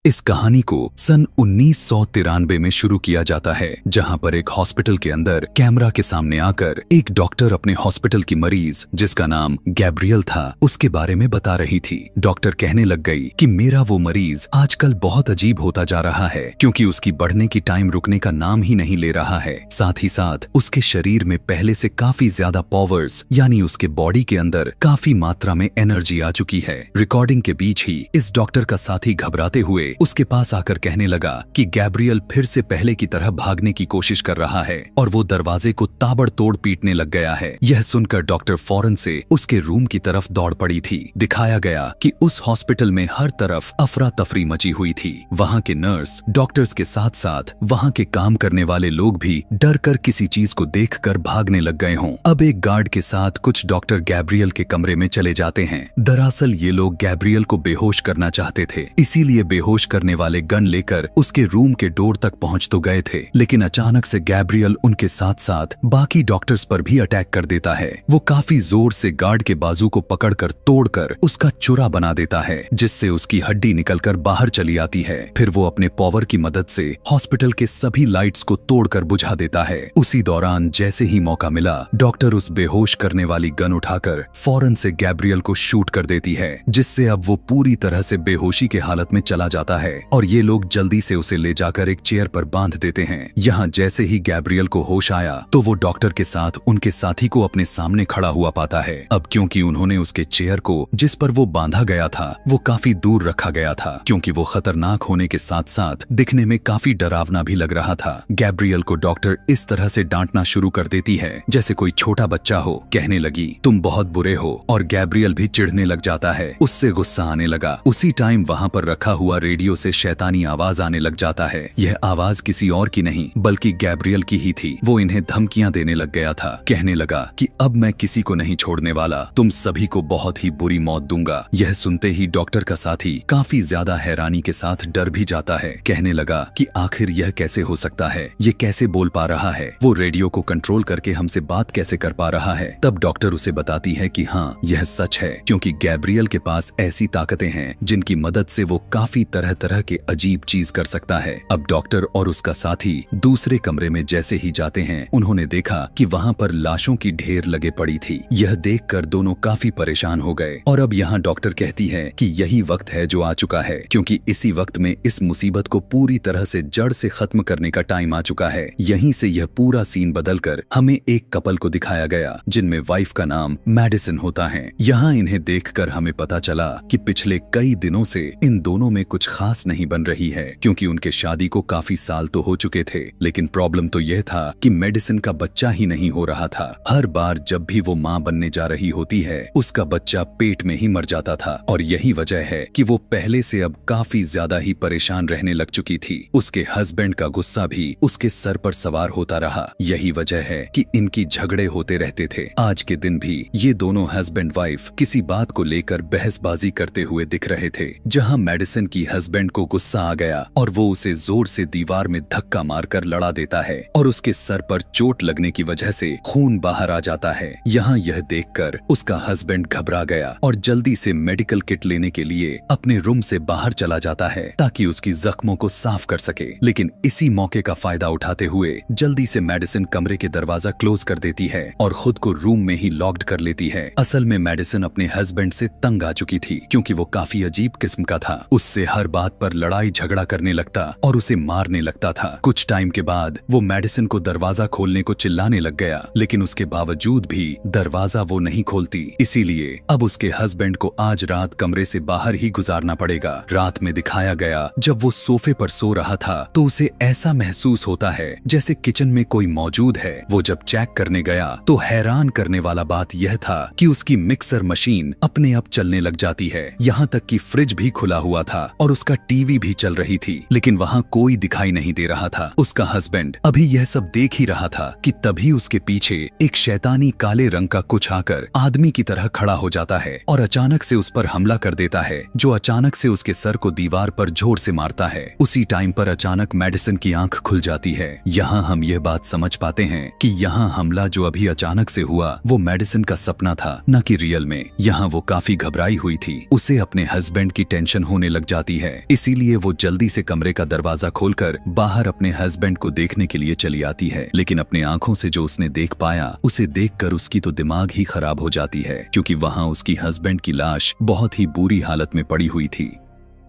इस कहानी को सन 1993 में शुरू किया जाता है, जहां पर एक हॉस्पिटल के अंदर कैमरा के सामने आकर एक डॉक्टर अपने हॉस्पिटल की मरीज, जिसका नाम गैब्रियल था, उसके बारे में बता रही थी। डॉक्टर कहने लग गई कि मेरा वो मरीज आजकल बहुत अजीब होता जा रहा है, क्योंकि उसकी बढ़ने की टाइम रुकने का नाम ही नहीं ले रहा है। साथ ही साथ उसके शरीर में पहले से काफी ज्यादा पावर्स, यानी उसके बॉडी के अंदर काफी मात्रा में एनर्जी आ चुकी है। रिकॉर्डिंग के बीच ही इस डॉक्टर का साथी घबराते हुए उसके पास आकर कहने लगा कि गैब्रियल फिर से पहले की तरह भागने की कोशिश कर रहा है और वो दरवाजे को ताबड़तोड़ पीटने लग गया है। यह सुनकर डॉक्टर फौरन से उसके रूम की तरफ दौड़ पड़ी थी। दिखाया गया कि उस हॉस्पिटल में हर तरफ अफरा तफरी मची हुई थी। वहाँ के नर्स, डॉक्टर्स के साथ साथ वहाँ के काम करने वाले लोग भी डर कर किसी चीज को देखकर भागने लग गए हों। अब एक गार्ड के साथ कुछ डॉक्टर गैब्रियल के कमरे में चले जाते हैं। दरअसल ये लोग गैब्रियल को बेहोश करना चाहते थे, इसीलिए बेहोश करने वाले गन लेकर उसके रूम के डोर तक पहुंच तो गए थे, लेकिन अचानक से गैब्रियल उनके साथ साथ बाकी डॉक्टर्स पर भी अटैक कर देता है। वो काफी जोर से गार्ड के बाजू को पकड़कर तोड़कर उसका चुरा बना देता है, जिससे उसकी हड्डी निकलकर बाहर चली आती है। फिर वो अपने पावर की मदद से हॉस्पिटल के सभी लाइट्स को तोड़कर बुझा देता है। उसी दौरान जैसे ही मौका मिला, डॉक्टर उस बेहोश करने वाली गन उठाकर फौरन से गैब्रियल को शूट कर देती है, जिससे अब वो पूरी तरह से बेहोशी के हालत में चला जाता है और ये लोग जल्दी से उसे ले जाकर एक चेयर पर बांध देते हैं। यहाँ जैसे ही गैब्रियल को होश आया तो वो डॉक्टर के साथ उनके साथी को अपने सामने खड़ा हुआ पाता है। अब क्योंकि उन्होंने उसके चेयर को जिस पर वो बांधा गया था वो काफी दूर रखा गया था, क्योंकि वो खतरनाक होने के साथ साथ दिखने में काफी डरावना भी लग रहा था। गैब्रियल को डॉक्टर इस तरह से डांटना शुरू कर देती है जैसे कोई छोटा बच्चा हो। कहने लगी, तुम बहुत बुरे हो, और गैब्रियल भी चिढ़ने लग जाता है। उससे गुस्सा आने लगा। उसी टाइम वहाँ पर रखा हुआ रेडियो से शैतानी आवाज आने लग जाता है। यह आवाज किसी और की नहीं बल्कि गैब्रियल की ही थी। वो इन्हें धमकियां देने लग गया था। कहने लगा कि अब मैं किसी को नहीं छोड़ने वाला, तुम सभी को बहुत ही बुरी मौत दूंगा। यह सुनते ही डॉक्टर का साथी काफी ज्यादा हैरानी के साथ डर भी जाता है। कहने लगा कि आखिर यह कैसे हो सकता है, ये कैसे बोल पा रहा है, वो रेडियो को कंट्रोल करके हमसे बात कैसे कर पा रहा है। तब डॉक्टर उसे बताती है कि हाँ, यह सच है, क्योंकि गैब्रियल के पास ऐसी ताकतें हैं जिनकी मदद से वो काफी तरह तरह के अजीब चीज कर सकता है। अब डॉक्टर और उसका साथी दूसरे कमरे में जैसे ही जाते हैं, उन्होंने देखा कि वहाँ पर लाशों की ढेर लगे पड़ी थी। यह देखकर दोनों काफी परेशान हो गए और अब यहाँ डॉक्टर कहती है कि यही वक्त है जो आ चुका है, क्योंकि इसी वक्त में इस मुसीबत को पूरी तरह से जड़ से खत्म करने का टाइम आ चुका है। यहीं से यह पूरा सीन बदलकर हमें एक कपल को दिखाया गया, जिनमें वाइफ का नाम मेडिसिन होता है। यहाँ इन्हें देखकर हमें पता चला कि पिछले कई दिनों से इन दोनों में कुछ खास नहीं बन रही है, क्योंकि उनके शादी को काफी साल तो हो चुके थे, लेकिन प्रॉब्लम तो यह था कि मेडिसिन का बच्चा ही नहीं हो रहा था। हर बार जब भी वो माँ बनने जा रही होती है, उसका बच्चा पेट में ही मर जाता था, और यही वजह है कि वो पहले से अब काफी ज्यादा ही परेशान रहने लग चुकी थी। उसके हस्बैंड का गुस्सा भी उसके सर पर सवार होता रहा। यही वजह है कि इनकी झगड़े होते रहते थे। आज के दिन भी ये दोनों हस्बैंड वाइफ किसी बात को लेकर बहसबाजी करते हुए दिख रहे थे। जहाँ मेडिसिन की हस्बैंड को गुस्सा आ गया और वो उसे जोर से दीवार में धक्का मारकर लड़ा देता है और उसके सर पर चोट लगने की वजह से खून बाहर आ जाता है। यहाँ यह देखकर उसका हस्बैंड घबरा गया और जल्दी से मेडिकल किट लेने के लिए अपने रूम से बाहर चला जाता है ताकि उसकी जख्मों को साफ कर सके। लेकिन इसी मौके का फायदा उठाते हुए जल्दी से मेडिसिन कमरे के दरवाजा क्लोज कर देती है और खुद को रूम में ही लॉक्ड कर लेती है। असल में मेडिसिन अपने हस्बैंड से तंग आ चुकी थी, क्योंकि वो काफी अजीब किस्म का था। उससे हर बात पर लड़ाई झगड़ा करने लगता और उसे मारने लगता था। कुछ टाइम के बाद वो मेडिसिन को दरवाजा खोलने को चिल्लाने लग गया, लेकिन उसके बावजूद भी दरवाजा वो नहीं खोलती। इसीलिए अब उसके हस्बैंड को आज रात कमरे से बाहर ही गुजारना पड़ेगा। रात में दिखाया गया जब वो सोफे पर सो रहा था तो उसे ऐसा महसूस होता है जैसे किचन में कोई मौजूद है। वो जब चेक करने गया तो हैरान करने वाला बात यह था कि उसकी मिक्सर मशीन अपने आप चलने लग जाती है। यहाँ तक कि फ्रिज भी खुला हुआ था और उसका टीवी भी चल रही थी, लेकिन वहाँ कोई दिखाई नहीं दे रहा था। उसका हस्बैंड अभी यह सब देख ही रहा था कि तभी उसके पीछे एक शैतानी काले रंग का कुछ आकर आदमी की तरह खड़ा हो जाता है और अचानक से उस पर हमला कर देता है, जो अचानक से उसके सर को दीवार पर जोर से मारता है। उसी टाइम पर अचानक मेडिसिन की आंख खुल जाती है। यहाँ हम यह बात समझ पाते हैं कि यहाँ हमला जो अभी अचानक से हुआ वो मेडिसिन का सपना था, न कि रियल में। यहाँ वो काफी घबराई हुई थी। उसे अपने हस्बैंड की टेंशन होने लग जाती है है, इसीलिए वो जल्दी से कमरे का दरवाजा खोलकर बाहर अपने हस्बैंड को देखने के लिए चली आती है। लेकिन अपने आंखों से जो उसने देख पाया, उसे देखकर उसकी तो दिमाग ही खराब हो जाती है, क्योंकि वहां उसकी हस्बैंड की लाश बहुत ही बुरी हालत में पड़ी हुई थी।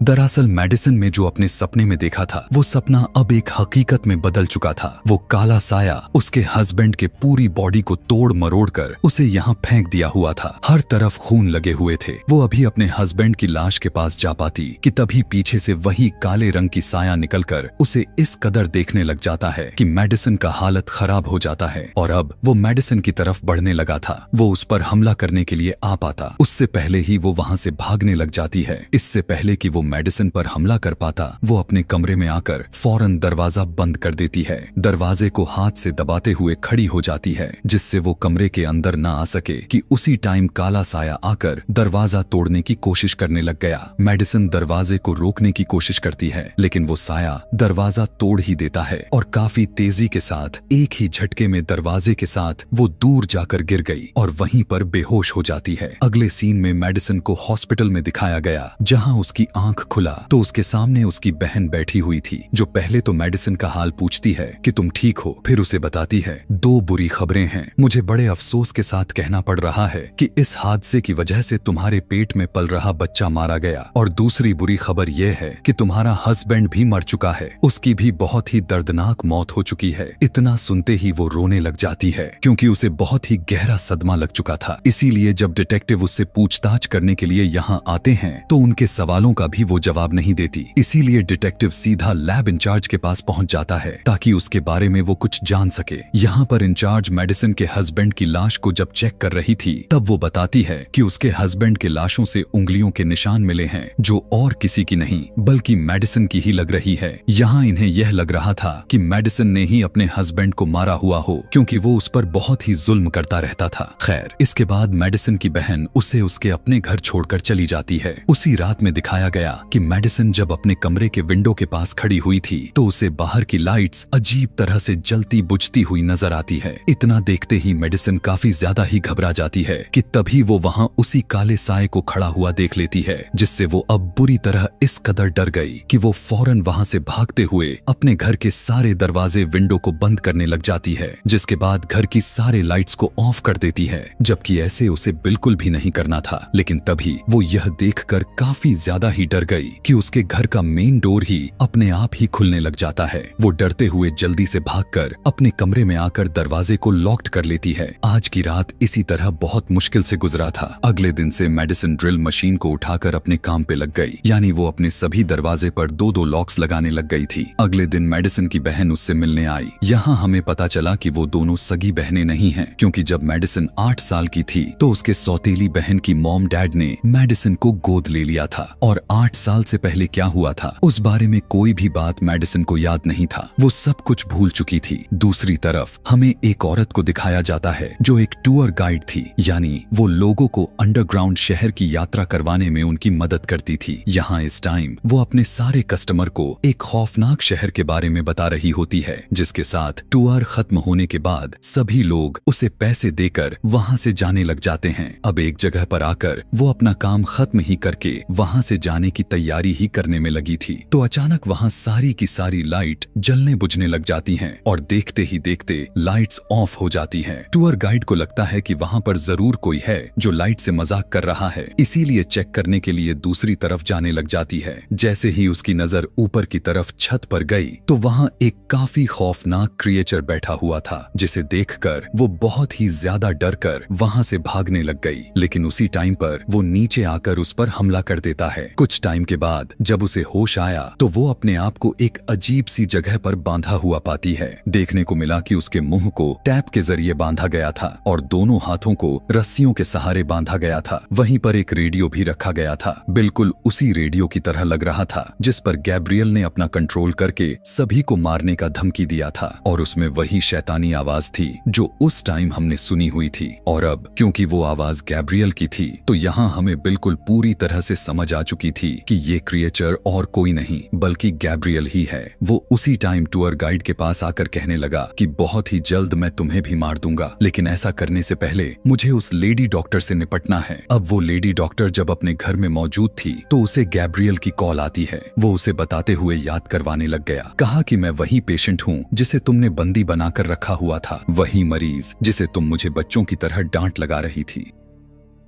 दरअसल मेडिसन में जो अपने सपने में देखा था, वो सपना अब एक हकीकत में बदल चुका था। वो काला साया उसके हस्बैंड के पूरी बॉडी को तोड़ मरोड़ कर उसे यहाँ फेंक दिया हुआ था। हर तरफ खून लगे हुए थे। वो अभी अपने हस्बैंड की लाश के पास जा पाती कि तभी पीछे से वही काले रंग की साया निकलकर उसे इस कदर देखने लग जाता है कि मेडिसन का हालत खराब हो जाता है और अब वो मेडिसन की तरफ बढ़ने लगा था। वो उस पर हमला करने के लिए आ पाता, उससे पहले ही वो वहां से भागने लग जाती है। इससे पहले कि वो मेडिसन पर हमला कर पाता, वो अपने कमरे में आकर फौरन दरवाजा बंद कर देती है। दरवाजे को हाथ से दबाते हुए खड़ी हो जाती है, जिससे वो कमरे के अंदर ना आ सके कि उसी टाइम काला साया आकर दरवाजा तोड़ने की कोशिश करने लग गया। मेडिसन दरवाजे को रोकने की कोशिश करती है, लेकिन वो साया दरवाजा तोड़ ही देता है और काफी तेजी के साथ एक ही झटके में दरवाजे के साथ वो दूर जाकर गिर गई और वहीं पर बेहोश हो जाती है। अगले सीन में मेडिसन को हॉस्पिटल में दिखाया गया, जहां उसकी आंख खुला तो उसके सामने उसकी बहन बैठी हुई थी, जो पहले तो मेडिसन का हाल पूछती है कि तुम ठीक हो, फिर उसे बताती है 2 बुरी खबरें हैं। मुझे बड़े अफसोस के साथ कहना पड़ रहा है कि इस हादसे की वजह से तुम्हारे पेट में पल रहा बच्चा मारा गया, और दूसरी बुरी खबर यह है कि तुम्हारा हस्बैंड भी मर चुका है। उसकी भी बहुत ही दर्दनाक मौत हो चुकी है। इतना सुनते ही वो रोने लग जाती है, क्योंकि उसे बहुत ही गहरा सदमा लग चुका था। इसीलिए जब डिटेक्टिव उससे पूछताछ करने के लिए यहाँ आते हैं तो उनके सवालों का भी वो जवाब नहीं देती। इसीलिए डिटेक्टिव सीधा लैब इंचार्ज के पास पहुंच जाता है ताकि उसके बारे में वो कुछ जान सके। यहाँ पर इंचार्ज मेडिसन के हस्बैंड की लाश को जब चेक कर रही थी, तब वो बताती है कि उसके हस्बैंड के लाशों से उंगलियों के निशान मिले हैं, जो और किसी की नहीं बल्कि मेडिसन की ही लग रही है। यहाँ इन्हें यह लग रहा था कि मेडिसन ने ही अपने हस्बैंड को मारा हुआ हो, क्योंकि वो उस पर बहुत ही जुल्म करता रहता था। खैर, इसके बाद मेडिसन की बहन उसे उसके अपने घर छोड़कर चली जाती है। उसी रात में दिखाया गया कि मेडिसन जब अपने कमरे के विंडो के पास खड़ी हुई थी, तो उसे बाहर की लाइट्स अजीब तरह से जलती बुझती हुई नजर आती है। इतना देखते ही मेडिसन काफी ज्यादा ही घबरा जाती है कि तभी वो वहां उसी काले साए को खड़ा हुआ देख लेती है, जिससे वो अब बुरी तरह इस कदर डर गई कि वो फौरन वहां से भागते हुए अपने घर के सारे दरवाजे विंडो को बंद करने लग जाती है, जिसके बाद घर की सारे लाइट्स को ऑफ कर देती है, जबकि ऐसे उसे बिल्कुल भी नहीं करना था। लेकिन तभी वो यह देखकर काफी ज्यादा ही डर गई कि उसके घर का मेन डोर ही अपने आप ही खुलने लग जाता है। वो डरते हुए जल्दी से भागकर अपने कमरे में आकर दरवाजे को लॉक्ड कर लेती है। आज की रात इसी तरह बहुत मुश्किल से गुजरा था। अगले दिन से मेडिसन ड्रिल मशीन को उठाकर अपने काम पे लग गई, यानी वो अपने सभी दरवाजे पर 2-2 लॉक्स लगाने लग गई थी। अगले दिन मेडिसन की बहन उससे मिलने आई। यहाँ हमें पता चला कि वो दोनों सगी बहनें नहीं हैं, क्योंकि जब मेडिसन 8 साल की थी तो उसके सौतेली बहन की मॉम डैड ने मेडिसन को गोद ले लिया था, और 8 साल से पहले क्या हुआ था उस बारे में कोई भी बात मेडिसन को याद नहीं था। वो सब कुछ भूल चुकी थी। दूसरी तरफ हमें एक औरत को दिखाया जाता है जो एक टूर गाइड थी, यानी वो लोगों को अंडरग्राउंड शहर की यात्रा करवाने में उनकी मदद करती थी। यहाँ इस टाइम वो अपने सारे कस्टमर को एक खौफनाक शहर के बारे में बता रही होती है, जिसके साथ टूर खत्म होने के बाद सभी लोग उसे पैसे देकर वहाँ से जाने लग जाते हैं। अब एक जगह पर आकर वो अपना काम खत्म ही करके वहाँ से जाने की तैयारी ही करने में लगी थी, तो अचानक वहाँ सारी की सारी लाइट जलने बुझने लग जाती हैं और देखते ही देखते लाइट्स ऑफ हो जाती हैं। टूर गाइड को लगता है कि वहाँ पर जरूर कोई है जो लाइट से मजाक कर रहा है, इसीलिए चेक करने के लिए दूसरी तरफ जाने लग जाती है। जैसे ही उसकी नजर ऊपर की तरफ छत पर गई तो वहाँ एक काफी खौफनाक क्रिएचर बैठा हुआ था, जिसे देखकर वो बहुत ही ज्यादा डर कर वहाँ से भागने लग गई। लेकिन उसी टाइम पर वो नीचे आकर उस पर हमला कर देता है। कुछ टाइम के बाद जब उसे होश आया तो वो अपने आप को एक अजीब सी जगह पर बांधा हुआ पाती है। देखने को मिला कि उसके मुंह को टैप के जरिए बांधा गया था और दोनों हाथों को रस्सियों के सहारे बांधा गया था। वहीं पर एक रेडियो भी रखा गया था, बिल्कुल उसी रेडियो की तरह लग रहा था जिस पर गैब्रियल ने अपना कंट्रोल करके सभी को मारने का धमकी दिया था, और उसमें वही शैतानी आवाज थी जो उस टाइम हमने सुनी हुई थी। और अब क्योंकि वो आवाज गैब्रियल की थी तो यहाँ हमें बिल्कुल पूरी तरह से समझ आ चुकी थी कि ये क्रिएचर और कोई नहीं बल्कि गैब्रियल ही है। वो उसी टाइम टूर गाइड के पास आकर कहने लगा कि बहुत ही जल्द मैं तुम्हें भी मार दूंगा, लेकिन ऐसा करने से पहले मुझे उस लेडी डॉक्टर से निपटना है। अब वो लेडी डॉक्टर जब अपने घर में मौजूद थी तो उसे गैब्रियल की कॉल आती है। वो उसे बताते हुए याद करवाने लग गया। कहा कि मैं वही पेशेंट हूँ जिसे तुमने बंदी बनाकर रखा हुआ था, वही मरीज जिसे तुम मुझे बच्चों की तरह डांट लगा रही थी।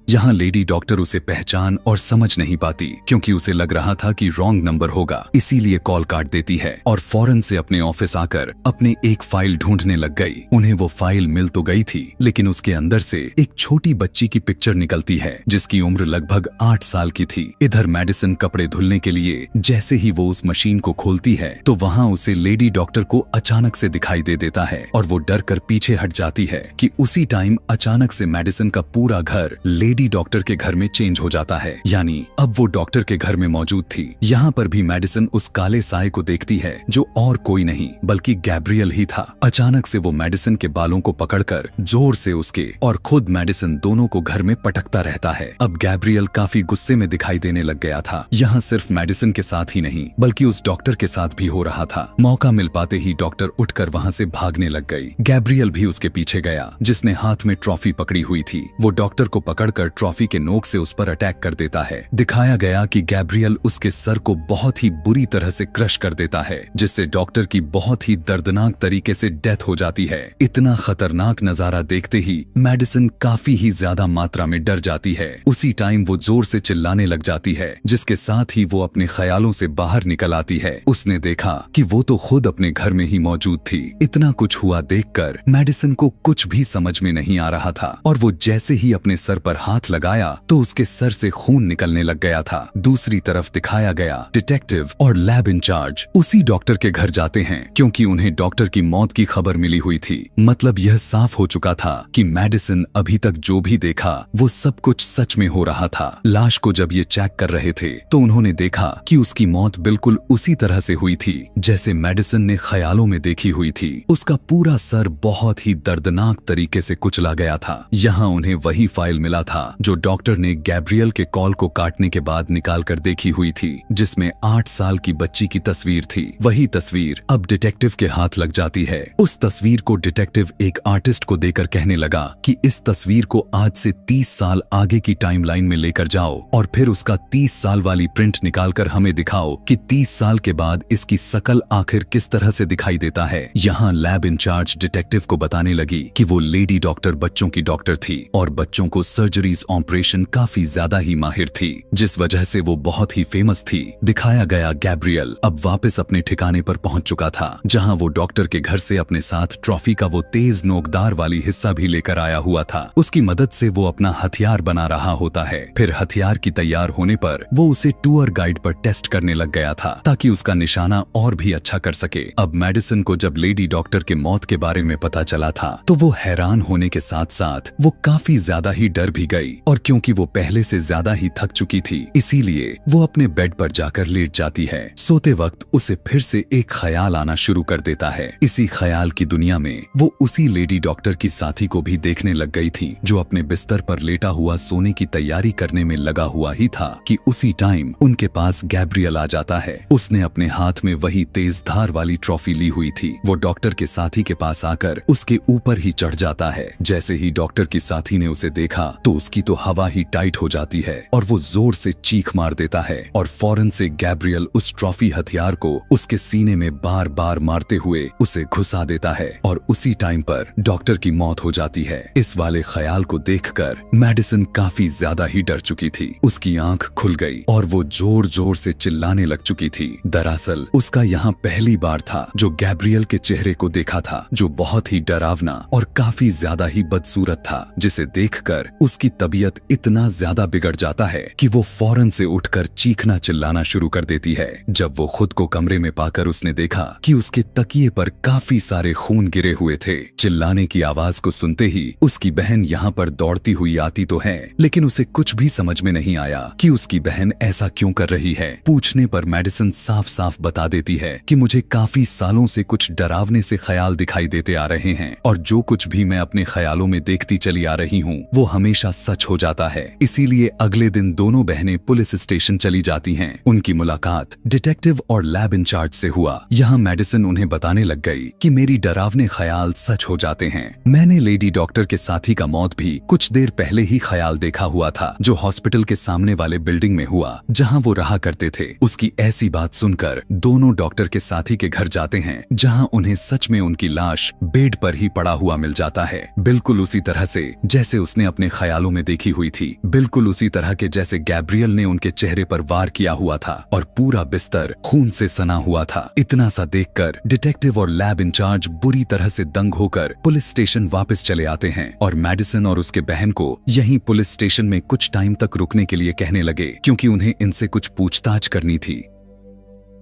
यहाँ लेडी डॉक्टर उसे पहचान और समझ नहीं पाती क्योंकि उसे लग रहा था कि रॉन्ग नंबर होगा, इसीलिए कॉल काट देती है और फौरन से अपने ऑफिस आकर अपने एक फाइल ढूंढने लग गई। उन्हें वो फाइल मिल तो गई थी, लेकिन उसके अंदर से एक छोटी बच्ची की पिक्चर निकलती है जिसकी उम्र लगभग 8 साल की थी। इधर मेडिसिन कपड़े धुलने के लिए जैसे ही वो उस मशीन को खोलती है तो वहाँ उसे लेडी डॉक्टर को अचानक से दिखाई दे देता है और वो डर कर पीछे हट जाती है कि उसी टाइम अचानक से मेडिसिन का पूरा घर लेडी डॉक्टर के घर में चेंज हो जाता है, यानी अब वो डॉक्टर के घर में मौजूद थी। यहाँ पर भी मेडिसिन उस काले साए को देखती है जो और कोई नहीं बल्कि गैब्रियल ही था। अचानक से वो मेडिसिन के बालों को पकड़कर जोर से उसके और खुद मेडिसिन दोनों को घर में पटकता रहता है। अब गैब्रियल काफी गुस्से में दिखाई देने लग गया था। यहाँ सिर्फ मेडिसिन के साथ ही नहीं बल्कि उस डॉक्टर के साथ भी हो रहा था। मौका मिल पाते ही डॉक्टर उठकर वहाँ से भागने लग गई। गैब्रियल भी उसके पीछे गया, जिसने हाथ में ट्रॉफी पकड़ी हुई थी। वो डॉक्टर को पकड़कर ट्रॉफी के नोक से उस पर अटैक कर देता है। दिखाया गया कि गैब्रियल उसके सर को बहुत ही बुरी तरह से क्रश कर देता है, जिससे डॉक्टर की बहुत ही दर्दनाक तरीके से डेथ हो जाती है। इतना खतरनाक नजारा देखते ही मेडिसिन काफी ही ज्यादा मात्रा में डर जाती है। उसी टाइम वो जोर से चिल्लाने लग जाती है, जिसके साथ ही वो अपने ख्यालों से बाहर निकल आती है। उसने देखा कि वो तो खुद अपने घर में ही मौजूद थी। इतना कुछ हुआ देखकर मेडिसिन को कुछ भी समझ में नहीं आ रहा था और वो जैसे ही अपने सर पर हाथ लगाया तो उसके सर से खून निकलने लग गया था। दूसरी तरफ दिखाया गया डिटेक्टिव और लैब इंचार्ज उसी डॉक्टर के घर जाते हैं क्योंकि उन्हें डॉक्टर की मौत की खबर मिली हुई थी। मतलब यह साफ हो चुका था कि मेडिसिन अभी तक जो भी देखा वो सब कुछ सच में हो रहा था। लाश को जब ये चेक कर रहे थे तो उन्होंने देखा कि उसकी मौत बिल्कुल उसी तरह से हुई थी जैसे मेडिसिन ने ख्यालों में देखी हुई थी। उसका पूरा सर बहुत ही दर्दनाक तरीके से कुचला गया था। यहाँ उन्हें वही फाइल मिला था जो डॉक्टर ने गैब्रियल के कॉल को काटने के बाद निकाल कर देखी हुई थी, जिसमें 8 साल की बच्ची की तस्वीर थी। वही तस्वीर अब डिटेक्टिव के हाथ लग जाती है। उस तस्वीर को डिटेक्टिव एक आर्टिस्ट को देकर कहने लगा कि इस तस्वीर को आज से 30 साल आगे की टाइमलाइन में लेकर जाओ और फिर उसका 30 साल वाली प्रिंट निकालकर हमें दिखाओ कि 30 साल के बाद इसकी शकल आखिर किस तरह से दिखाई देता है। यहाँ लैब इंचार्ज डिटेक्टिव को बताने लगी कि वो लेडी डॉक्टर बच्चों की डॉक्टर थी और बच्चों को सर्जरीज ऑपरेशन काफी ज्यादा ही माहिर थी, जिस वजह से वो बहुत ही फेमस थी। दिखाया गया गैब्रियल अब वापस अपने ठिकाने पर पहुंच चुका था, जहां वो डॉक्टर के घर से अपने साथ ट्रॉफी का वो तेज नोकदार वाली हिस्सा भी लेकर आया हुआ था। उसकी मदद से वो अपना हथियार बना रहा होता है। फिर हथियार की तैयार होने पर वो उसे टूर गाइड पर टेस्ट करने लग गया था ताकि उसका निशाना और भी अच्छा कर सके। अब मेडिसिन को जब लेडी डॉक्टर के मौत के बारे में पता चला था तो वो हैरान होने के साथ साथ वो काफी ज्यादा ही डर भी गई और क्योंकि वो पहले से ज्यादा ही थक चुकी थी इसीलिए वो अपने बेड पर जाकर लेट जाती है। सोते वक्त उसे फिर से एक ख्याल आना शुरू कर देता है। इसी ख्याल की दुनिया में वो उसी लेडी डॉक्टर की साथी को भी देखने लग गई थी जो अपने बिस्तर पर लेटा हुआ सोने की तैयारी करने में लगा हुआ ही था कि उसी टाइम उनके पास गैब्रियल आ जाता है। उसने अपने हाथ में वही तेज धार वाली ट्रॉफी ली हुई थी। वो डॉक्टर के साथी के पास आकर उसके ऊपर ही चढ़ जाता है। जैसे ही डॉक्टर की साथी ने उसे देखा तो उसकी तो हवा ही टाइट हो जाती है और वो जोर से चीख मार देता है और फौरन से गैब्रियल उस ट्रॉफी हथियार को उसके सीने में बार बार मारते हुए उसे घुसा देता है और उसी टाइम पर डॉक्टर की मौत हो जाती है। इस वाले ख्याल को देखकर मेडिसिन काफी ज्यादा ही डर चुकी थी। उसकी आंख खुल गई और वो जोर जोर से चिल्लाने लग चुकी थी। दरअसल उसका यहाँ पहली बार था जो गैब्रियल के चेहरे को देखा था, जो बहुत ही डरावना और काफी ज्यादा ही बदसूरत था, जिसे देखकर उसकी तबीयत इतना ज्यादा बिगड़ जाता है कि वो फौरन से उठकर चीखना चिल्लाना शुरू कर देती है। जब वो खुद को कमरे में पाकर उसने देखा कि उसके तकिए पर काफी सारे खून गिरे हुए थे। चिल्लाने की आवाज को सुनते ही उसकी बहन यहाँ पर दौड़ती हुई आती तो है, लेकिन उसे कुछ भी समझ में नहीं आया कि उसकी बहन ऐसा क्यों कर रही है। पूछने पर मेडिसिन साफ साफ बता देती है कि मुझे काफी सालों से कुछ डरावने से ख्याल दिखाई देते आ रहे हैं और जो कुछ भी मैं अपने ख्यालों में देखती चली आ रही हूँ वो हमेशा सच हो जाता है। इसीलिए अगले दिन दोनों बहनें पुलिस स्टेशन चली जाती हैं। उनकी मुलाकात डिटेक्टिव और लैब इंचार्ज से हुआ। यहाँ मेडिसिन उन्हें बताने लग गई कि मेरी डरावने ख्याल सच हो जाते हैं। मैंने लेडी डॉक्टर के साथी का मौत भी कुछ देर पहले ही ख्याल देखा हुआ था, जो हॉस्पिटल के सामने वाले बिल्डिंग में हुआ जहाँ वो रहा करते थे। उसकी ऐसी बात सुनकर दोनों डॉक्टर के साथी के घर जाते हैं, जहाँ उन्हें सच में उनकी लाश बेड पर ही पड़ा हुआ मिल जाता है, बिल्कुल उसी तरह से जैसे उसने अपने ख्यालों में देखी हुई थी, बिल्कुल उसी तरह के जैसे गैब्रियल ने उनके चेहरे पर वार किया हुआ था और पूरा बिस्तर खून से सना हुआ था। इतना सा देखकर डिटेक्टिव और लैब इंचार्ज बुरी तरह से दंग होकर पुलिस स्टेशन वापस चले आते हैं और मेडिसिन और उसके बहन को यहीं पुलिस स्टेशन में कुछ टाइम तक रुकने के लिए कहने लगे, क्योंकि उन्हें इनसे कुछ पूछताछ करनी थी।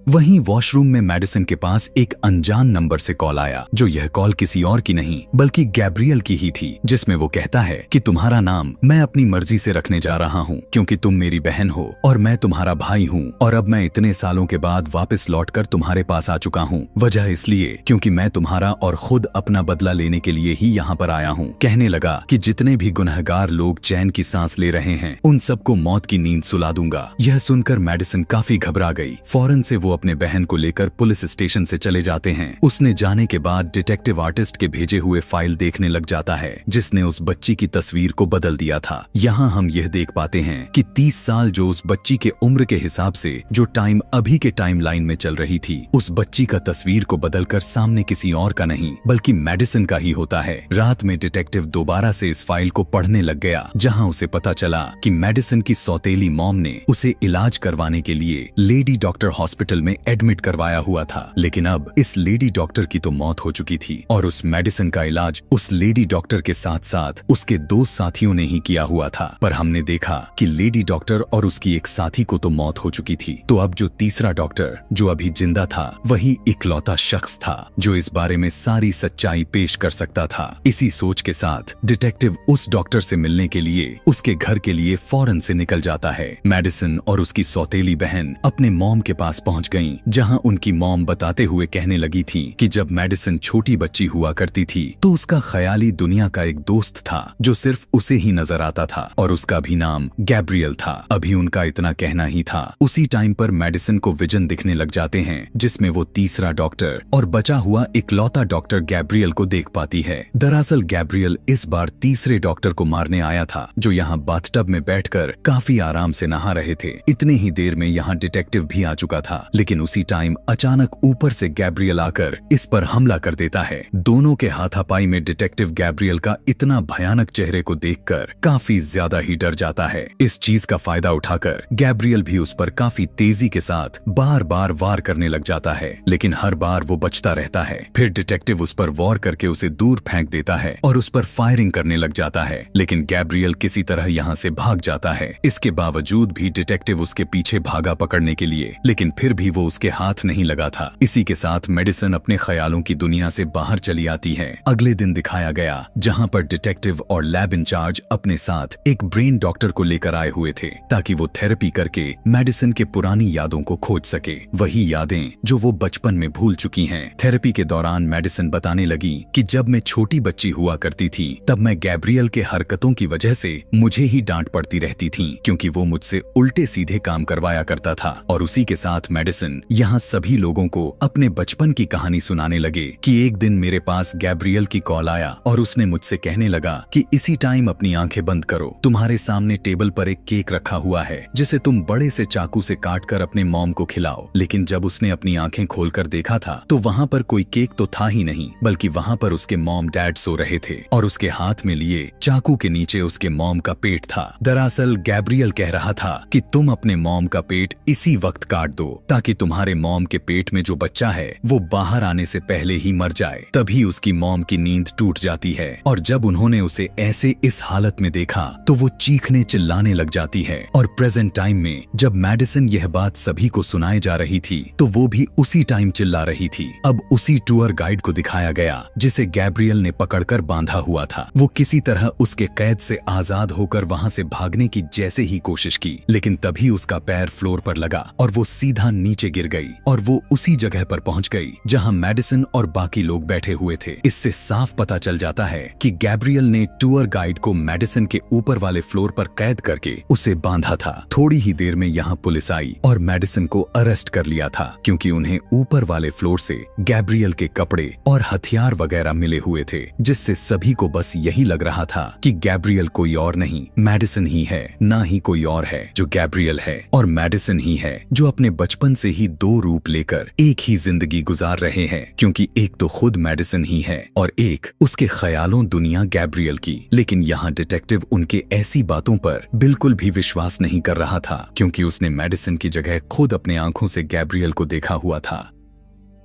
वहीं वॉशरूम में मेडिसिन के पास एक अनजान नंबर से कॉल आया, जो यह कॉल किसी और की नहीं बल्कि गैब्रियल की ही थी, जिसमें वो कहता है कि तुम्हारा नाम मैं अपनी मर्जी से रखने जा रहा हूँ, क्योंकि तुम मेरी बहन हो और मैं तुम्हारा भाई हूँ, और अब मैं इतने सालों के बाद वापस लौटकर तुम्हारे पास आ चुका हूँ। वजह इसलिए क्योंकि मैं तुम्हारा और खुद अपना बदला लेने के लिए ही यहाँ पर आया हूँ। कहने लगा कि जितने भी गुनहगार लोग चैन की सांस ले रहे हैं, उन सबको मौत की नींद सुला दूंगा। यह सुनकर मेडिसिन काफी घबरा गई। फौरन से वो अपने बहन को लेकर पुलिस स्टेशन से चले जाते हैं। उसने जाने के बाद डिटेक्टिव आर्टिस्ट के भेजे हुए फाइल देखने लग जाता है, जिसने उस बच्ची की तस्वीर को बदल दिया था। यहाँ हम यह देख पाते हैं कि 30 साल जो उस बच्ची के उम्र के हिसाब से जो टाइम अभी के टाइम लाइन में चल रही थी, उस बच्ची का तस्वीर को बदलकर सामने किसी और का नहीं बल्कि मेडिसिन का ही होता है। रात में डिटेक्टिव दोबारा से इस फाइल को पढ़ने लग गया, जहाँ उसे पता चला कि मेडिसिन की सौतेली मॉम ने उसे इलाज करवाने के लिए लेडी डॉक्टर हॉस्पिटल में एडमिट करवाया हुआ था, लेकिन अब इस लेडी डॉक्टर की तो मौत हो चुकी थी और उस मेडिसिन का इलाज उस लेडी डॉक्टर के साथ साथ उसके 2 साथियों ने ही किया हुआ था। पर हमने देखा कि लेडी डॉक्टर और उसकी एक साथी को तो मौत हो चुकी थी, तो अब जो तीसरा डॉक्टर जो अभी जिंदा था, वही इकलौता शख्स था जो इस बारे में सारी सच्चाई पेश कर सकता था। इसी सोच के साथ डिटेक्टिव उस डॉक्टर से मिलने के लिए उसके घर के लिए फौरन से निकल जाता है। मेडिसिन और उसकी सौतेली बहन अपने मॉम के पास पहुंच गईं, जहां उनकी मॉम बताते हुए कहने लगी थी कि जब मेडिसिन छोटी बच्ची हुआ करती थी तो उसका ख्याली दुनिया का एक दोस्त था जो सिर्फ उसे ही नजर आता था और उसका भी नाम गैब्रियल था। अभी उनका इतना कहना ही था। उसी टाइम पर मेडिसिन को विजन दिखने लग जाते हैं, जिसमें वो तीसरा डॉक्टर और बचा हुआ इकलौता डॉक्टर गैब्रियल को देख पाती है। दरअसल गैब्रियल इस बार तीसरे डॉक्टर को मारने आया था, जो यहाँ बाथटब में बैठकर काफी आराम से नहा रहे थे। इतने ही देर में यहाँ डिटेक्टिव भी आ चुका था, लेकिन उसी टाइम अचानक ऊपर से गैब्रियल आकर इस पर हमला कर देता है। दोनों के हाथापाई में डिटेक्टिव गैब्रियल का इतना भयानक चेहरे को देखकर काफी ज्यादा ही डर जाता है। इस चीज का फायदा उठाकर गैब्रियल भी उस पर काफी तेजी के साथ बार बार वार करने लग जाता है, लेकिन हर बार वो बचता रहता है। फिर डिटेक्टिव उस पर वार करके उसे दूर फेंक देता है और उस पर फायरिंग करने लग जाता है, लेकिन गैब्रियल किसी तरह यहाँ से भाग जाता है। इसके बावजूद भी डिटेक्टिव उसके पीछे भागा पकड़ने के लिए, लेकिन फिर भी वो उसके हाथ नहीं लगा था। इसी के साथ मेडिसिन अपने ख्यालों की दुनिया से बाहर चली आती है। अगले दिन दिखाया गया, जहां पर डिटेक्टिव और लैब इंचार्ज अपने साथ एक ब्रेन डॉक्टर को लेकर आए हुए थे, ताकि वो थेरेपी करके मेडिसिन के पुरानी यादों को खोज सके, वही यादें जो वो बचपन में भूल चुकी हैं। थेरेपी के दौरान मेडिसिन बताने लगी कि जब मैं छोटी बच्ची हुआ करती थी, तब मैं गैब्रियल के हरकतों की वजह से मुझे ही डांट पड़ती रहती थी, क्योंकि वो मुझसे उल्टे सीधे काम करवाया करता था। और उसी के साथ मेडिसिन यहाँ सभी लोगों को अपने बचपन की कहानी सुनाने लगे कि एक दिन मेरे पास गैब्रियल की कॉल आया और उसने मुझसे कहने लगा कि इसी टाइम अपनी आंखें बंद करो, तुम्हारे सामने टेबल पर एक केक रखा हुआ है जिसे तुम बड़े से चाकू से काटकर अपने मॉम को खिलाओ। लेकिन जब उसने अपनी आंखें खोलकर देखा था तो वहाँ पर कोई केक तो था ही नहीं, बल्कि वहाँ पर उसके मॉम डैड सो रहे थे और उसके हाथ में लिए चाकू के नीचे उसके मॉम का पेट था। दरअसल गैब्रियल कह रहा था कि तुम अपने मॉम का पेट इसी वक्त काट दो, ताकि तुम्हारे मॉम के पेट में जो बच्चा है वो बाहर आने से पहले ही मर जाए। तभी उसकी मॉम की नींद टूट जाती है और जब उन्होंने उसे ऐसे इस हालत में देखा तो वो चीखने चिल्लाने लग जाती है। और प्रेजेंट टाइम में जब मेडिसिन यह बात सभी को सुनाई जा रही थी तो वो भी उसी टाइम चिल्ला रही थी। अब उसी टूर गाइड को दिखाया गया जिसे गैब्रियल ने पकड़कर बांधा हुआ था। वो किसी तरह उसके कैद से आजाद होकर वहां से भागने की जैसे ही कोशिश की, लेकिन तभी उसका पैर फ्लोर पर लगा और वो सीधा नीचे नीचे गिर गई और वो उसी जगह पर पहुंच गई जहां मेडिसन और बाकी लोग बैठे हुए थे। इससे साफ पता चल जाता है कि गैब्रियल ने टूर गाइड को मेडिसन के ऊपर वाले फ्लोर पर कैद करके उसे बांधा था। थोड़ी ही देर में यहाँ पुलिस आई और मेडिसन को अरेस्ट कर लिया था, क्योंकि उन्हें ऊपर वाले फ्लोर से गैब्रियल के कपड़े और हथियार वगैरह मिले हुए थे, जिससे सभी को बस यही लग रहा था कि गैब्रियल कोई और नहीं, मेडिसन ही है। ना ही कोई और है जो गैब्रियल है, और मेडिसन ही है जो अपने बचपन से ही दो रूप लेकर एक ही जिंदगी गुजार रहे हैं, क्योंकि एक तो खुद मेडिसन ही है और एक उसके ख्यालों दुनिया गैब्रियल की। लेकिन यहाँ डिटेक्टिव उनके ऐसी बातों पर बिल्कुल भी विश्वास नहीं कर रहा था, क्योंकि उसने मेडिसन की जगह खुद अपने आंखों से गैब्रियल को देखा हुआ था।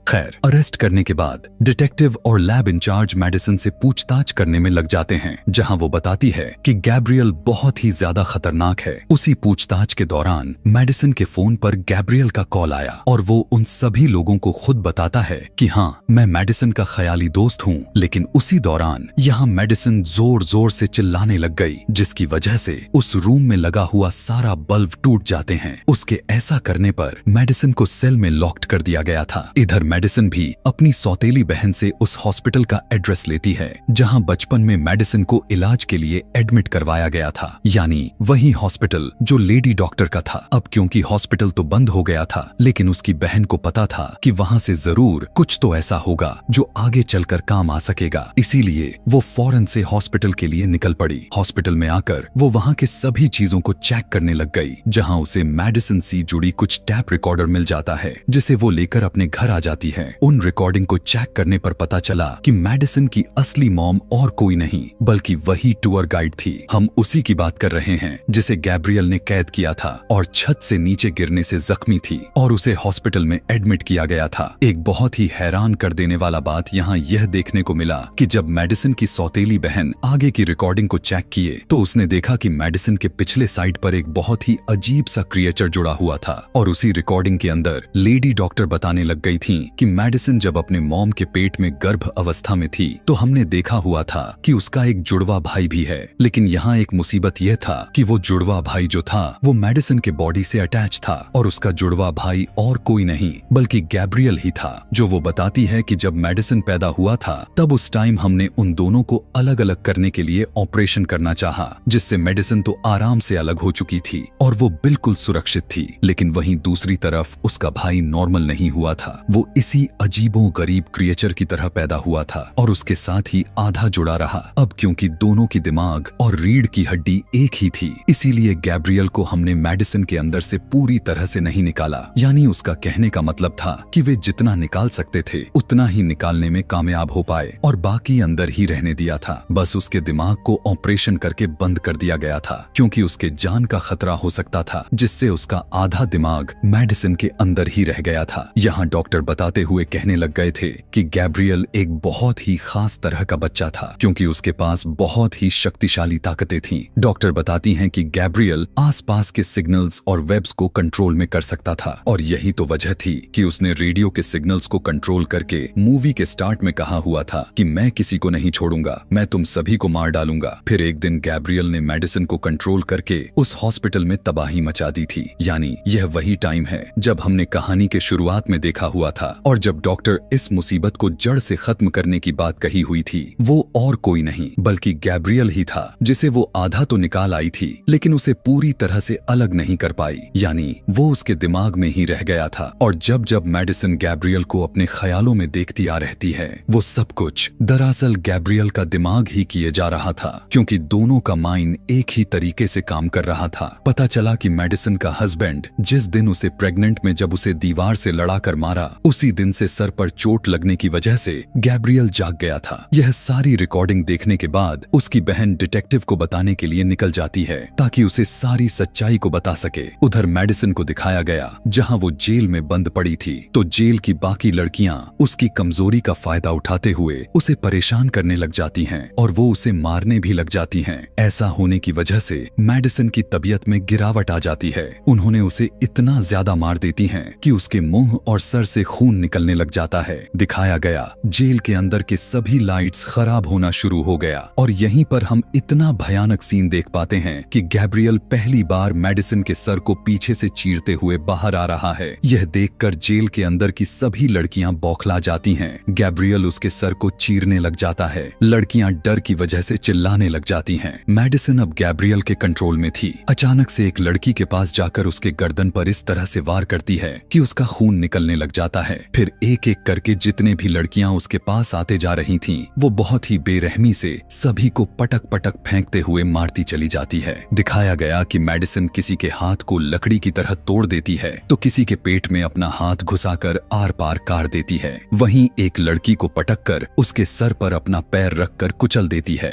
खैर, अरेस्ट करने के बाद डिटेक्टिव और लैब इंचार्ज मेडिसन से पूछताछ करने में लग जाते हैं, जहां वो बताती है कि गैब्रियल बहुत ही ज्यादा खतरनाक है। उसी पूछताछ के दौरान मेडिसन के फोन पर गैब्रियल का कॉल आया और वो उन सभी लोगों को खुद बताता है कि हाँ, मैं मेडिसन का ख्याली दोस्त हूँ। लेकिन उसी दौरान यहाँ मेडिसन जोर जोर से चिल्लाने लग गई, जिसकी वजह से उस रूम में लगा हुआ सारा बल्ब टूट जाते हैं। उसके ऐसा करने पर मेडिसन को सेल में लॉक्ड कर दिया गया था। इधर मेडिसन भी अपनी सौतेली बहन से उस हॉस्पिटल का एड्रेस लेती है जहां बचपन में मेडिसन को इलाज के लिए एडमिट करवाया गया था, यानी वही हॉस्पिटल जो लेडी डॉक्टर का था। अब क्योंकि हॉस्पिटल तो बंद हो गया था, लेकिन उसकी बहन को पता था कि वहां से जरूर कुछ तो ऐसा होगा जो आगे चलकर काम आ सकेगा, इसीलिए वो फौरन से हॉस्पिटल के लिए निकल पड़ी। हॉस्पिटल में आकर वो वहां के सभी चीजों को चेक करने लग गई, जहां उसे मेडिसन से जुड़ी कुछ टैप रिकॉर्डर मिल जाता है, जिसे वो लेकर अपने घर आ जाती है। उन रिकॉर्डिंग को चेक करने पर पता चला कि मेडिसन की असली मॉम और कोई नहीं बल्कि वही टूर गाइड थी। हम उसी की बात कर रहे हैं जिसे गैब्रियल ने कैद किया था और छत से नीचे गिरने से जख्मी थी और उसे हॉस्पिटल में एडमिट किया गया था। एक बहुत ही हैरान कर देने वाला बात यहाँ यह देखने को मिला कि जब मेडिसन की सौतेली बहन आगे की रिकॉर्डिंग को चेक किए तो उसने देखा कि मेडिसन के पिछले साइड पर एक बहुत ही अजीब सा क्रिएचर जुड़ा हुआ था, और उसी रिकॉर्डिंग के अंदर लेडी डॉक्टर बताने लग गई थी कि मेडिसन जब अपने मॉम के पेट में गर्भ अवस्था में थी तो हमने देखा हुआ था कि उसका एक जुड़वा भाई भी है। लेकिन यहाँ एक मुसीबत यह था कि वो जुड़वा भाई जो था वो मेडिसन के बॉडी से अटैच था, और उसका जुड़वा भाई और कोई नहीं बल्कि गैब्रियल ही था। जो वो बताती है कि जब मेडिसन पैदा हुआ था तब उस टाइम हमने उन दोनों को अलग अलग करने के लिए ऑपरेशन करना चाहा, जिससे मेडिसन तो आराम से अलग हो चुकी थी और वो बिल्कुल सुरक्षित थी। लेकिन वहीं दूसरी तरफ उसका भाई नॉर्मल नहीं हुआ था, वो इसी अजीबो गरीब क्रिएचर की तरह पैदा हुआ था और उसके साथ ही आधा जुड़ा रहा। अब क्योंकि दोनों की दिमाग और रीढ़ की हड्डी एक ही थी, इसीलिए गैब्रियल को हमने मेडिसन के अंदर से पूरी तरह से नहीं निकाला। यानी उसका कहने का मतलब था कि वे जितना निकाल सकते थे उतना ही निकालने में कामयाब हो पाए और बाकी अंदर ही रहने दिया था। बस उसके दिमाग को ऑपरेशन करके बंद कर दिया गया था, क्योंकि उसके जान का खतरा हो सकता था, जिससे उसका आधा दिमाग मेडिसन के अंदर ही रह गया था। यहाँ डॉक्टर बताते हुए कहने लग गए थे कि गैब्रियल एक बहुत ही खास तरह का बच्चा था, क्योंकि उसके पास बहुत ही शक्तिशाली ताकतें थीं। डॉक्टर बताती हैं कि गैब्रियल आसपास के सिग्नल्स और वेब्स को कंट्रोल में कर सकता था, और यही तो वजह थी कि उसने रेडियो के सिग्नल्स को कंट्रोल करके मूवी के स्टार्ट में कहा हुआ था कि मैं किसी को नहीं छोड़ूंगा, मैं तुम सभी को मार डालूंगा। फिर एक दिन गैब्रियल ने मेडिसन को कंट्रोल करके उस हॉस्पिटल में तबाही मचा दी थी। यानी यह वही टाइम है जब हमने कहानी के शुरुआत में देखा हुआ था, और जब डॉक्टर इस मुसीबत को जड़ से खत्म करने की बात कही हुई थी, वो और कोई नहीं बल्कि गैब्रियल ही था, जिसे वो आधा तो निकाल आई थी लेकिन उसे पूरी तरह से अलग नहीं कर पाई। यानी वो उसके दिमाग में ही रह गया था, और जब जब मेडिसन गैब्रियल को अपने ख्यालों में देखती आ रहती है, वो सब कुछ दरअसल गैब्रियल का दिमाग ही किए जा रहा था, क्योंकि दोनों का माइंड एक ही तरीके से काम कर रहा था। पता चला कि मेडिसन का हस्बैंड जिस दिन उसे प्रेग्नेंट में जब उसे दीवार से लड़ाकर मारा, उसी दिन से सर पर चोट लगने की वजह से गैब्रियल जाग गया था। यह सारी रिकॉर्डिंग देखने के बाद उसकी बहन डिटेक्टिव को बताने के लिए निकल जाती है ताकि उसे सारी सच्चाई को बता सके। उधर मेडिसन को दिखाया गया जहां वो जेल में बंद पड़ी थी, तो जेल की बाकी लड़कियां उसकी कमजोरी का फायदा उठाते हुए उसे परेशान करने लग जाती हैं और वो उसे मारने भी लग जाती हैं। ऐसा होने की वजह से मेडिसन की तबीयत में गिरावट आ जाती है। उन्होंने उसे इतना ज्यादा मार देती हैं कि उसके मुंह और सर से खून निकलने लग जाता है। दिखाया गया जेल के अंदर के सभी लाइट्स खराब होना शुरू हो गया और यहीं पर हम इतना भयानक सीन देख पाते हैं कि गैब्रियल पहली बार मेडिसिन के सर को पीछे से चीरते हुए बाहर आ रहा है। यह देखकर जेल के अंदर की सभी लड़कियां बौखला जाती हैं। गैब्रियल उसके सर को चीरने लग जाता है। लड़कियां डर की वजह से चिल्लाने लग जाती हैं। मेडिसिन अब गैब्रियल के कंट्रोल में थी। अचानक से एक लड़की के पास जाकर उसके गर्दन पर इस तरह से वार करती है कि उसका खून निकलने लग जाता है। फिर एक एक करके जितने भी लड़कियां उसके पास आते जा रही थीं, वो बहुत ही बेरहमी से सभी को पटक पटक फेंकते हुए मारती चली जाती है। दिखाया गया कि मेडिसिन किसी के हाथ को लकड़ी की तरह तोड़ देती है तो किसी के पेट में अपना हाथ घुसाकर आर पार काट देती है। वहीं एक लड़की को पटककर उसके सर पर अपना पैर रखकर कुचल देती है।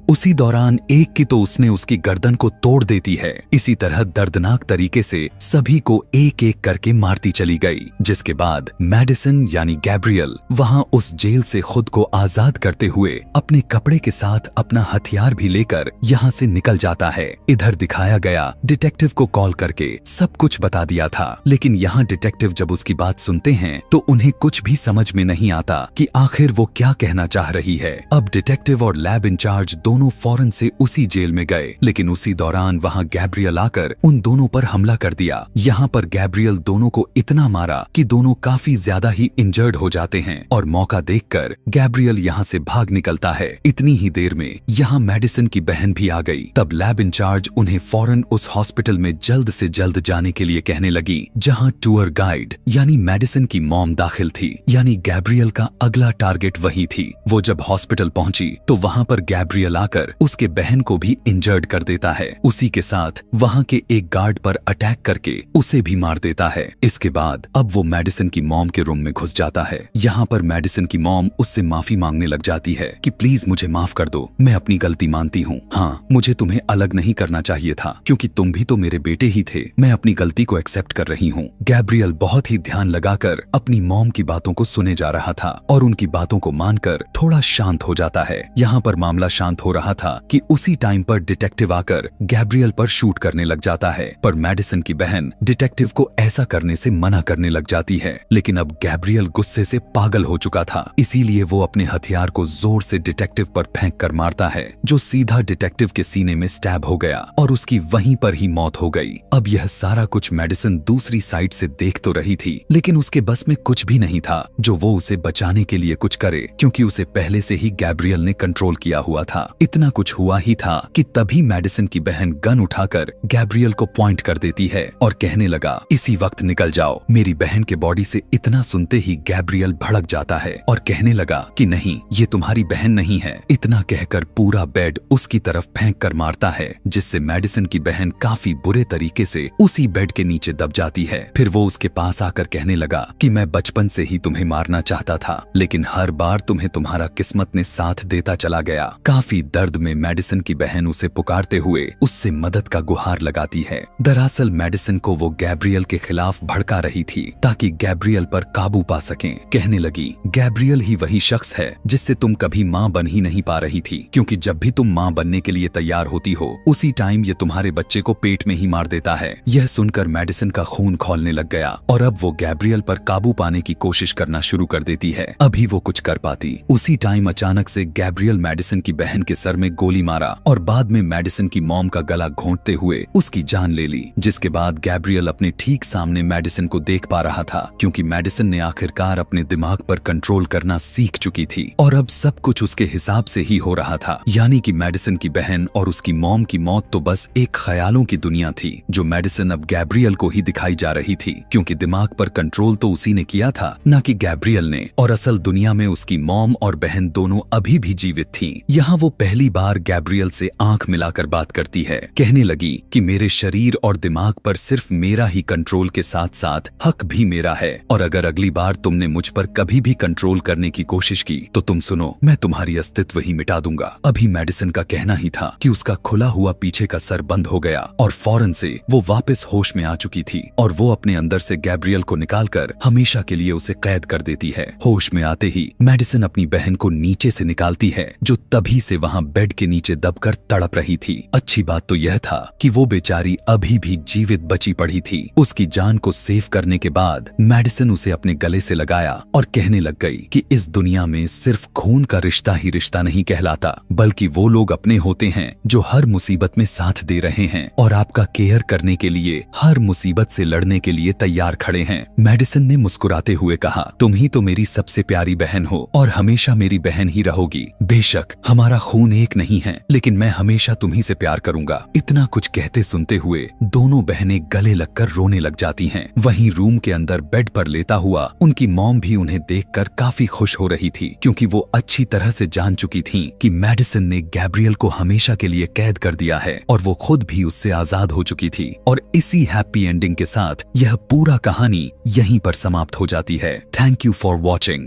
उसी दौरान एक की तो उसने उसकी गर्दन को तोड़ देती है। इसी तरह दर्दनाक तरीके से सभी को एक एक करके मारती चली गई, जिसके बाद मेडिसिन यानी गैब्रियल वहां उस जेल से खुद को आजाद करते हुए अपने कपड़े के साथ अपना हथियार भी लेकर यहां से निकल जाता है। इधर दिखाया गया डिटेक्टिव को कॉल करके सब कुछ बता दिया था, लेकिन यहाँ डिटेक्टिव जब उसकी बात सुनते हैं तो उन्हें कुछ भी समझ में नहीं आता कि आखिर वो क्या कहना चाह रही है। अब डिटेक्टिव और लैब इंचार्ज दोनों फौरन से उसी जेल में गए, लेकिन उसी दौरान वहां गैब्रियल आकर उन दोनों पर हमला कर दिया। यहाँ पर गैब्रियल दोनों को इतना मारा कि दोनों काफी ज्यादा ही इंजर्ड हो जाते हैं और मौका देखकर गैब्रियल यहाँ से भाग निकलता है। इतनी ही देर में यहाँ मेडिसिन की बहन भी आ गई। तब लैब इंचार्ज उन्हें फौरन उस हॉस्पिटल में जल्द से जल्द जाने के लिए कहने लगी जहाँ टूर गाइड यानी मेडिसिन की मॉम दाखिल थी। यानी गैब्रियल का अगला टारगेट वही थी। वो जब हॉस्पिटल पहुंची तो वहाँ पर गैब्रियल आकर उसके बहन को भी इंजर्ड कर देता है। उसी के साथ वहां के एक गार्ड पर अटैक करके उसे भी मार देता है। इसके बाद अब वो मेडिसिन की मॉम के रूम में घुस जाता है। यहाँ पर मेडिसिन की मॉम उससे माफी मांगने लग जाती है कि प्लीज मुझे माफ कर दो, मैं अपनी गलती मानती हूँ। हाँ, मुझे तुम्हें अलग नहीं करना चाहिए था क्योंकि तुम भी तो मेरे बेटे ही थे। मैं अपनी गलती को एक्सेप्ट कर रही हूँ। गैब्रियल बहुत ही ध्यान लगाकर अपनी मॉम की बातों को सुने जा रहा था और उनकी बातों को मानकर थोड़ा शांत हो जाता है। यहाँ पर मामला शांत हो रहा था कि उसी टाइम पर डिटेक्टिव आकर गैब्रियल पर शूट करने लग जाता है, पर मेडिसिन की बहन डिटेक्टिव को ऐसा करने से मना करने लग जाती है। लेकिन अब गैब्रियल गुस्से से पागल हो चुका था, इसीलिए वो अपने हथियार को जोर से डिटेक्टिव पर फेंक कर मारता है, जो सीधा डिटेक्टिव के सीने में स्टैब हो गया और उसकी वहीं पर ही मौत हो गई। अब यह सारा कुछ मेडिसिन दूसरी साइड से देख तो रही थी, लेकिन उसके बस में कुछ भी नहीं था जो वो उसे बचाने के लिए कुछ करे, क्योंकि उसे पहले से ही गैब्रियल ने कंट्रोल किया हुआ था। इतना कुछ हुआ ही था कि तभी मेडिसिन की बहन गन उठाकर गैब्रियल को पॉइंट कर देती है और कहने लगा इसी वक्त निकल जाओ। मेरी बहन के बॉडी से इतना सुनते ही गैब्रियल भड़क जाता है और कहने लगा कि नहीं, ये तुम्हारी बहन नहीं है। इतना कहकर पूरा बेड उसकी तरफ फेंक कर मारता है, जिससे मेडिसिन की बहन काफी बुरे तरीके से उसी बेड के नीचे दब जाती है। फिर वो उसके पास आकर कहने लगा कि मैं बचपन से ही तुम्हें मारना चाहता था, लेकिन हर बार तुम्हें तुम्हारा किस्मत ने साथ देता चला गया। काफी दर्द में मेडिसिन की बहन उसे पुकारते हुए उससे मदद का गुहार लगाती है। दरअसल मेडिसिन को वो गैब्रियल के खिलाफ भड़का रही थी ताकि गैब्रियल पर काबू पा सकें। कहने लगी गैब्रियल ही वही शख्स है जिससे तुम कभी माँ बन ही नहीं पा रही थी, क्योंकि जब भी तुम माँ बनने के लिए तैयार होती हो उसी टाइम ये तुम्हारे बच्चे को पेट में ही मार देता है। यह सुनकर मेडिसिन का खून खौलने लग गया और अब वो गैब्रियल पर काबू पाने की कोशिश करना शुरू कर देती है। अभी वो कुछ कर पाती, उसी टाइम अचानक से गैब्रियल मेडिसिन की बहन के सर में गोली मारा और बाद में मेडिसिन की मॉम का गला घोंटते हुए उसकी जान ले ली। जिसके बाद गैब्रियल अपने ठीक सामने मेडिसिन को देख पा रहा था, क्योंकि मेडिसिन ने आखिरकार अपने दिमाग पर कंट्रोल करना सीख चुकी थी और अब सब कुछ उसके हिसाब से ही हो रहा था। यानी कि मेडिसिन की बहन और उसकी मॉम की मौत तो बस एक ख्यालों की दुनिया थी, जो मेडिसिन अब गैब्रियल को ही दिखाई जा रही थी, क्योंकि दिमाग पर कंट्रोल तो उसी ने किया था, न कि गैब्रियल ने। और असल दुनिया में उसकी मॉम और बहन दोनों अभी भी जीवित थीं। यहाँ वो पहली बार गैब्रियल से आंख मिलाकर बात करती है। कहने लगी कि मेरे शरीर और दिमाग पर सिर्फ मेरा ही कंट्रोल के साथ साथ हक भी मेरा है, और अगर अगली बार तुमने मुझ पर कभी भी कंट्रोल करने की कोशिश की तो तुम सुनो, मैं तुम्हारी अस्तित्व ही मिटा दूंगा। अभी मेडिसिन का कहना ही था कि उसका खुला हुआ पीछे का सर बंद हो गया और फौरन से वो वापस होश में आ चुकी थी और वो अपने अंदर से गैब्रियल को निकालकर हमेशा के लिए उसे कैद कर देती है। होश में आते ही मेडिसिन अपनी बहन को नीचे से निकालती है, जो तभी से वहाँ वहाँ बेड के नीचे दबकर तड़प रही थी। अच्छी बात तो यह था कि वो बेचारी अभी भी जीवित बची पड़ी थी। उसकी जान को सेव करने के बाद मेडिसिन उसे अपने गले से लगाया और कहने लग गई कि इस दुनिया में सिर्फ खून का रिश्ता ही रिश्ता नहीं कहलाता, बल्कि वो लोग अपने होते हैं जो हर मुसीबत में साथ दे रहे हैं और आपका केयर करने के लिए, हर मुसीबत से लड़ने के लिए तैयार खड़े हैं। मेडिसिन ने मुस्कुराते हुए कहा, तुम ही तो मेरी सबसे प्यारी बहन हो और हमेशा मेरी बहन ही रहोगी। बेशक हमारा खून एक नहीं है, लेकिन मैं हमेशा तुम्ही से प्यार करूंगा। इतना कुछ कहते सुनते हुए दोनों बहनें गले लगकर रोने लग जाती हैं। वहीं रूम के अंदर बेड पर लेटा हुआ उनकी मॉम भी उन्हें देखकर काफी खुश हो रही थी, क्योंकि वो अच्छी तरह से जान चुकी थीं कि मेडिसिन ने गैब्रियल को हमेशा के लिए कैद कर दिया है और वो खुद भी उससे आजाद हो चुकी थी। और इसी हैप्पी एंडिंग के साथ यह पूरा कहानी यहीं पर समाप्त हो जाती है। Thank you for watching.